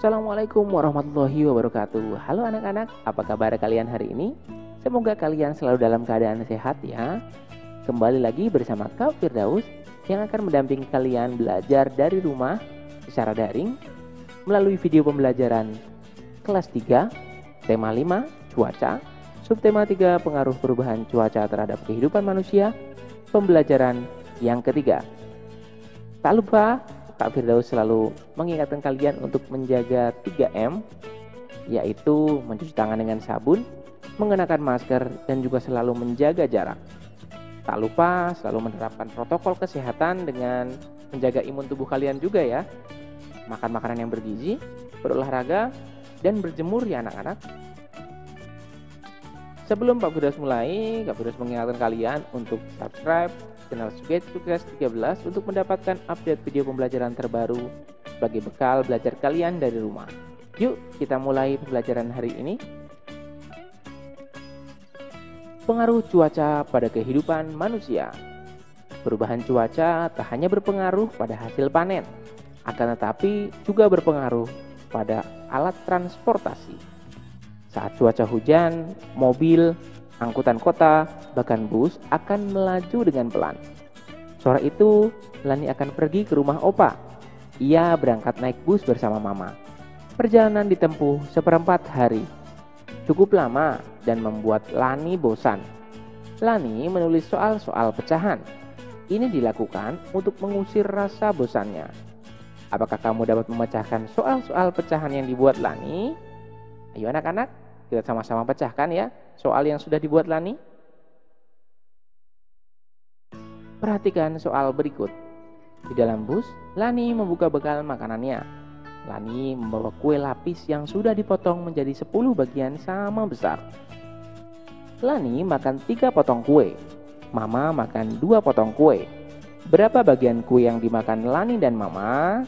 Assalamualaikum warahmatullahi wabarakatuh. Halo anak-anak, apa kabar kalian hari ini? Semoga kalian selalu dalam keadaan sehat ya. Kembali lagi bersama Kak Firdaus yang akan mendampingi kalian belajar dari rumah secara daring melalui video pembelajaran kelas 3, tema 5, cuaca, subtema 3, pengaruh perubahan cuaca terhadap kehidupan manusia, pembelajaran yang ketiga. Tak lupa Kak Firdaus selalu mengingatkan kalian untuk menjaga 3M, yaitu mencuci tangan dengan sabun, mengenakan masker, dan juga selalu menjaga jarak. Tak lupa selalu menerapkan protokol kesehatan dengan menjaga imun tubuh kalian juga ya. Makan makanan yang bergizi, berolahraga, dan berjemur ya anak-anak. Sebelum Pak Firdaus mulai, Kak Firdaus mengingatkan kalian untuk subscribe channel Sukses 13 untuk mendapatkan update video pembelajaran terbaru sebagai bekal belajar kalian dari rumah. Yuk kita mulai pembelajaran hari ini. Pengaruh cuaca pada kehidupan manusia. Perubahan cuaca tak hanya berpengaruh pada hasil panen, akan tetapi juga berpengaruh pada alat transportasi. Saat cuaca hujan, mobil, angkutan kota, bahkan bus akan melaju dengan pelan. Sore itu, Lani akan pergi ke rumah Opa. Ia berangkat naik bus bersama Mama. Perjalanan ditempuh seperempat hari. Cukup lama dan membuat Lani bosan. Lani menulis soal-soal pecahan. Ini dilakukan untuk mengusir rasa bosannya. Apakah kamu dapat memecahkan soal-soal pecahan yang dibuat Lani? Ayo anak-anak, kita sama-sama pecahkan ya soal yang sudah dibuat Lani. Perhatikan soal berikut. Di dalam bus, Lani membuka bekal makanannya. Lani membawa kue lapis yang sudah dipotong menjadi 10 bagian sama besar. Lani makan 3 potong kue. Mama makan 2 potong kue. Berapa bagian kue yang dimakan Lani dan Mama?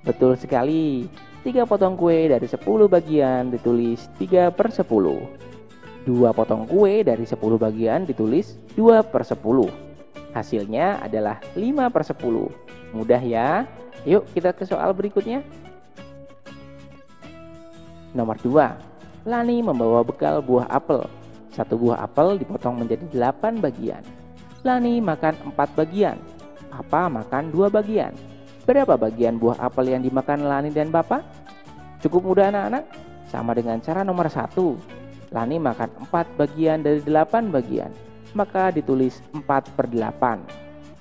Betul sekali. 3 potong kue dari 10 bagian ditulis 3/10. 2 potong kue dari 10 bagian ditulis 2/10. Hasilnya adalah 5/10. Mudah ya? Yuk kita ke soal berikutnya. Nomor 2. Lani membawa bekal buah apel. 1 buah apel dipotong menjadi 8 bagian. Lani makan 4 bagian. Papa makan 2 bagian. Berapa bagian buah apel yang dimakan Lani dan Papa? Cukup mudah anak-anak. Sama dengan cara nomor 1. Lani makan 4 bagian dari 8 bagian. Maka ditulis 4/8.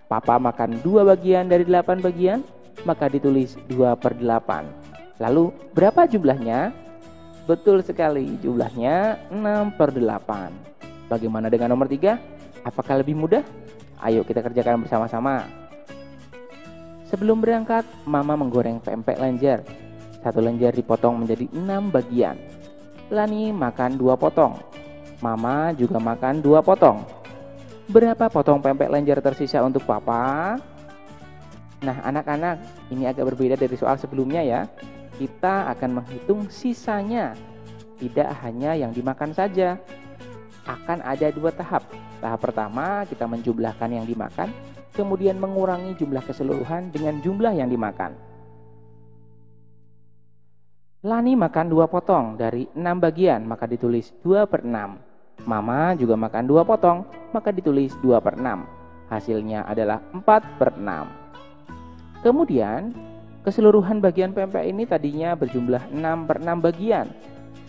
Papa makan 2 bagian dari 8 bagian. Maka ditulis 2/8. Lalu berapa jumlahnya? Betul sekali, jumlahnya 6/8. Bagaimana dengan nomor 3? Apakah lebih mudah? Ayo kita kerjakan bersama-sama. Sebelum berangkat, Mama menggoreng pempek lenjer. 1 lenjer dipotong menjadi 6 bagian. Lani makan 2 potong. Mama juga makan 2 potong. Berapa potong pempek lenjer tersisa untuk Papa? Nah anak-anak, ini agak berbeda dari soal sebelumnya ya. Kita akan menghitung sisanya. Tidak hanya yang dimakan saja. Akan ada 2 tahap. Tahap pertama kita menjumlahkan yang dimakan, kemudian mengurangi jumlah keseluruhan dengan jumlah yang dimakan. Lani makan 2 potong dari 6 bagian, maka ditulis 2/6. Mama juga makan 2 potong, maka ditulis 2/6. Hasilnya adalah 4/6. Kemudian, keseluruhan bagian pempek ini tadinya berjumlah 6/6 bagian.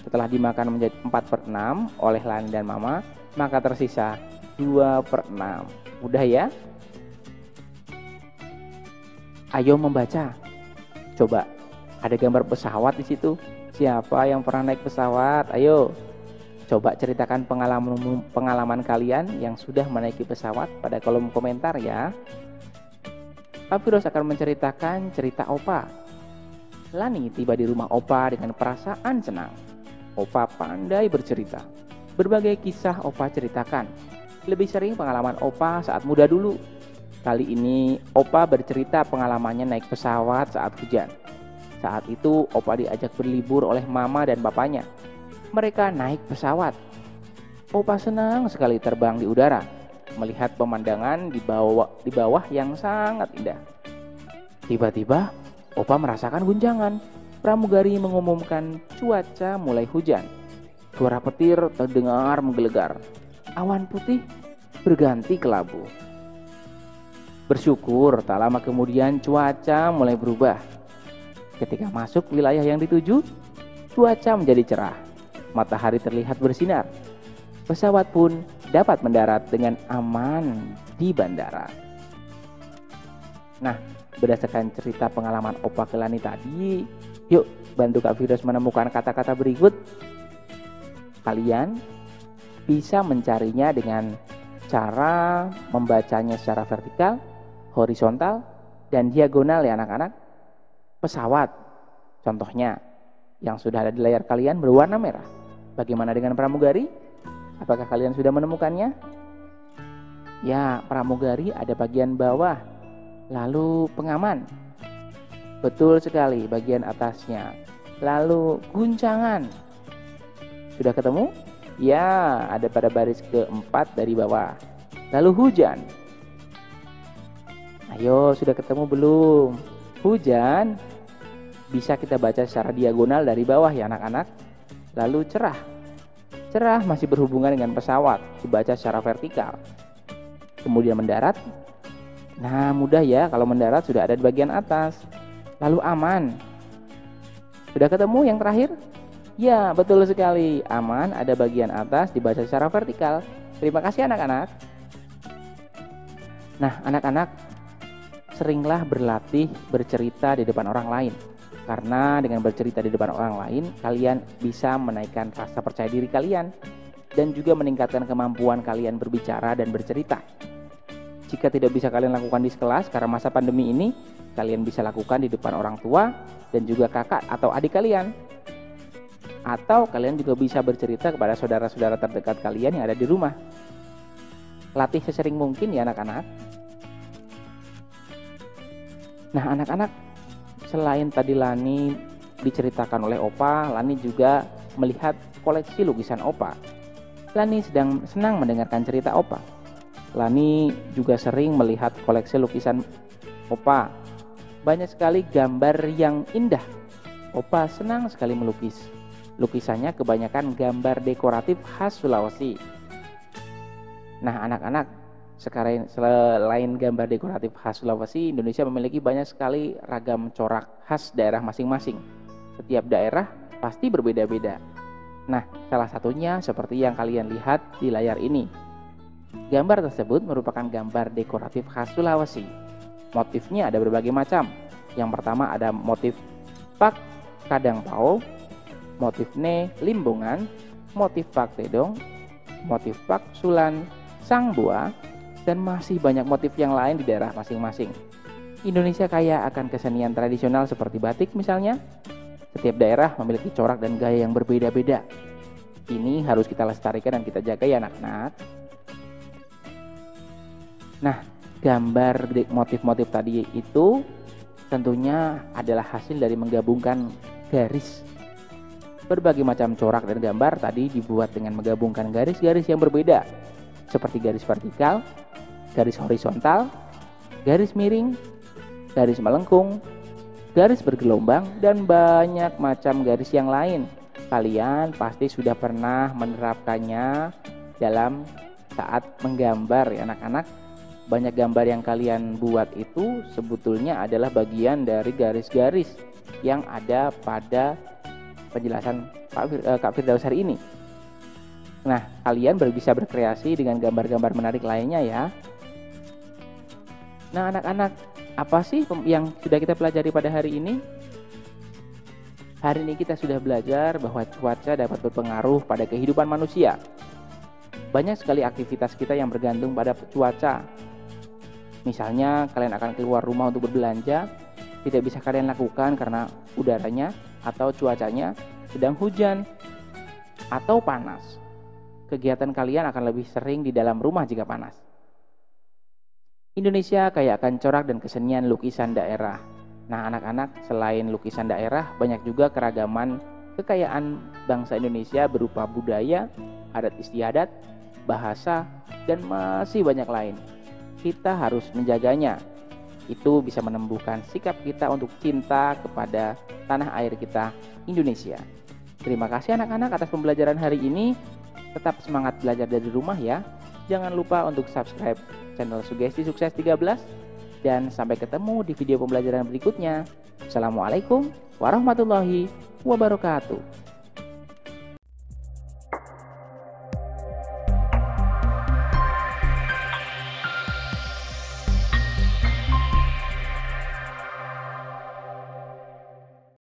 Setelah dimakan menjadi 4/6 oleh Lani dan Mama, maka tersisa 2/6. Mudah ya? Ayo membaca. Coba, ada gambar pesawat di situ. Siapa yang pernah naik pesawat? Ayo, coba ceritakan pengalaman kalian yang sudah menaiki pesawat pada kolom komentar ya. Pak Firdaus akan menceritakan cerita Opa. Lani tiba di rumah Opa dengan perasaan senang. Opa pandai bercerita. Berbagai kisah Opa ceritakan. Lebih sering pengalaman Opa saat muda dulu. Kali ini Opa bercerita pengalamannya naik pesawat saat hujan. Saat itu Opa diajak berlibur oleh Mama dan Papanya. Mereka naik pesawat. Opa senang sekali terbang di udara, melihat pemandangan di bawah yang sangat indah. Tiba-tiba Opa merasakan guncangan. pramugari mengumumkan cuaca mulai hujan. Suara petir terdengar menggelegar. Awan putih berganti kelabu. Bersyukur tak lama kemudian cuaca mulai berubah. Ketika masuk wilayah yang dituju, cuaca menjadi cerah. Matahari terlihat bersinar. Pesawat pun dapat mendarat dengan aman di bandara. Nah, berdasarkan cerita pengalaman Opa ke Lani tadi, yuk bantu Kak Firdaus menemukan kata-kata berikut. Kalian bisa mencarinya dengan cara membacanya secara vertikal, horizontal, dan diagonal ya anak-anak. Pesawat, contohnya, yang sudah ada di layar kalian berwarna merah. Bagaimana dengan pramugari? Apakah kalian sudah menemukannya? Ya, pramugari ada bagian bawah, lalu pengaman. Betul sekali, bagian atasnya. Lalu guncangan. Sudah ketemu? Ya, ada pada baris keempat dari bawah. Lalu hujan. Ayo, sudah ketemu belum? Hujan bisa kita baca secara diagonal dari bawah ya anak-anak. Lalu cerah. Cerah masih berhubungan dengan pesawat, dibaca secara vertikal. Kemudian mendarat. Nah, mudah ya, kalau mendarat sudah ada di bagian atas. Lalu aman. Sudah ketemu yang terakhir? Ya, betul sekali. Aman ada bagian atas, dibaca secara vertikal. Terima kasih anak-anak. Nah, anak-anak, seringlah berlatih bercerita di depan orang lain. Karena dengan bercerita di depan orang lain, kalian bisa menaikkan rasa percaya diri kalian dan juga meningkatkan kemampuan kalian berbicara dan bercerita. Jika tidak bisa kalian lakukan di kelas karena masa pandemi ini, kalian bisa lakukan di depan orang tua dan juga kakak atau adik kalian. Atau kalian juga bisa bercerita kepada saudara-saudara terdekat kalian yang ada di rumah. Latih sesering mungkin ya anak-anak. Nah anak-anak, selain tadi Lani diceritakan oleh Opa, Lani juga melihat koleksi lukisan Opa. Lani sedang senang mendengarkan cerita Opa. Lani juga sering melihat koleksi lukisan Opa. Banyak sekali gambar yang indah. Opa senang sekali melukis. Lukisannya kebanyakan gambar dekoratif khas Sulawesi. Nah anak-anak, sekarang selain gambar dekoratif khas Sulawesi, Indonesia memiliki banyak sekali ragam corak khas daerah masing-masing. Setiap daerah pasti berbeda-beda. Nah, salah satunya seperti yang kalian lihat di layar ini. Gambar tersebut merupakan gambar dekoratif khas Sulawesi. Motifnya ada berbagai macam. Yang pertama ada motif Pak Kadang Pao, motif Ne Limbungan, motif Pak Tedong, motif Pak Sulan Sang Bua, dan masih banyak motif yang lain di daerah masing-masing. Indonesia kaya akan kesenian tradisional seperti batik misalnya. Setiap daerah memiliki corak dan gaya yang berbeda-beda. Ini harus kita lestarikan dan kita jaga ya anak-anak. Nah, gambar motif-motif tadi itu tentunya adalah hasil dari menggabungkan garis. Berbagai macam corak dan gambar tadi dibuat dengan menggabungkan garis-garis yang berbeda, seperti garis vertikal, garis horizontal, garis miring, garis melengkung, garis bergelombang, dan banyak macam garis yang lain. Kalian pasti sudah pernah menerapkannya dalam saat menggambar ya anak-anak. Banyak gambar yang kalian buat itu sebetulnya adalah bagian dari garis-garis yang ada pada penjelasan Kak Firdaus hari ini. Nah, kalian bisa berkreasi dengan gambar-gambar menarik lainnya ya. Nah, anak-anak, apa sih yang sudah kita pelajari pada hari ini? Hari ini kita sudah belajar bahwa cuaca dapat berpengaruh pada kehidupan manusia. Banyak sekali aktivitas kita yang bergantung pada cuaca. Misalnya, kalian akan keluar rumah untuk berbelanja, tidak bisa kalian lakukan karena udaranya atau cuacanya sedang hujan atau panas. Kegiatan kalian akan lebih sering di dalam rumah jika panas. Indonesia kaya akan corak dan kesenian lukisan daerah. Nah anak-anak, selain lukisan daerah, banyak juga keragaman kekayaan bangsa Indonesia berupa budaya, adat istiadat, bahasa, dan masih banyak lain. Kita harus menjaganya. Itu bisa menumbuhkan sikap kita untuk cinta kepada tanah air kita, Indonesia. Terima kasih anak-anak atas pembelajaran hari ini. Tetap semangat belajar dari rumah ya. Jangan lupa untuk subscribe channel Sugesti Sukses 13. Dan sampai ketemu di video pembelajaran berikutnya. Assalamualaikum warahmatullahi wabarakatuh.